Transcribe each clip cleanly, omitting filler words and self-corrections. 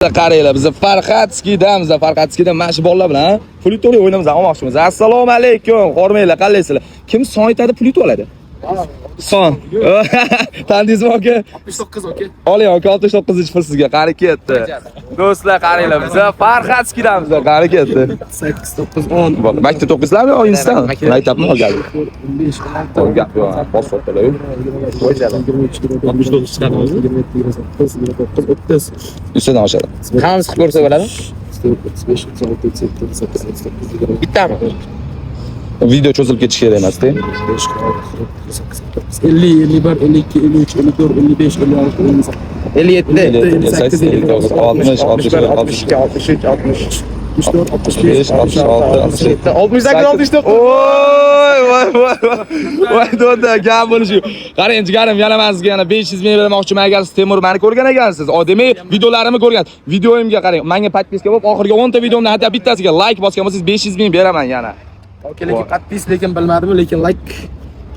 Qaranglar, biz Farxatskida mana shu bolalar bilan plyutori o'ynaymiz, olmoqchimiz. Assalomu alaykum, hormanglar, qalaysizlar? Kim son aytadi, plyut oladi? Son. Tandingizmi aka? 69 aka. Oling aka, 69-pul sizga. Qari ketdi. Do'stlar, qaranglar, biz Farxatskidamiz, qari ketdi. 8 9 10. Maktab o'qiysizlarmi yo insdan? Maktabmi olgan? 15 Qo'l gap yo'q, pasportlar yo'q. 69 chiqadi. 30. Ustidan oshadi. Qancha qilib ko'rsa bo'ladi? 35 36 37 38 39 Bittami? Video cho'zilib ketishi kerak emas-da. 50 51 52 53 54 55 56 57. 58 60 61 62 63 60. 64 65 65 66 67 68 69. Voy voy do'da gap bo'lishi. Qarang, jigarim, yana men sizga yana 500 ming bermoqchiman agar siz Temur meni ko'rgan ekansiz. Demak, videolarimni ko'rgan. Videoyimga qarang. Menga podpiska bo'lib, oxirgi 10 ta videomdan hatto bittasiga like bosgan bo'lsangiz 500 ming beraman yana. Okey, lekin podpis lekin bilmadim, lekin like.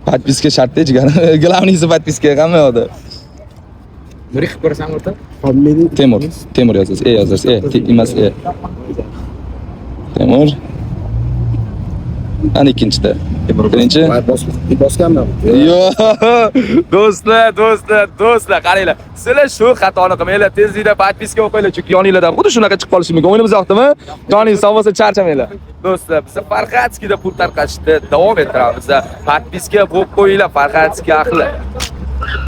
Podpiska shartda jigarim. Glavniysi podpiska hamma yoqda. Nuri qilib ko'rasan o'rta? Temur yozasiz. Yozasiz. Emas Temur. Ana ikkinchida. Birinchi. Bosganman. Yo'q. Do'stlar, qaranglar. Sizlar shu xatoni qilmanglar. Tezlikda podpiska o'qinglar, chunki yoningizdan xuddi shunaqa chiqib qolishi mumkin. O'yinimiz yoqdimi? Joningiz sog' bo'lsa charchamanglar. Do'stlar, biz Farxatskida pul tarqatishda davom ettiramiz. Podpiska bo'lib qo'yinglar, Farxatskiga ahli.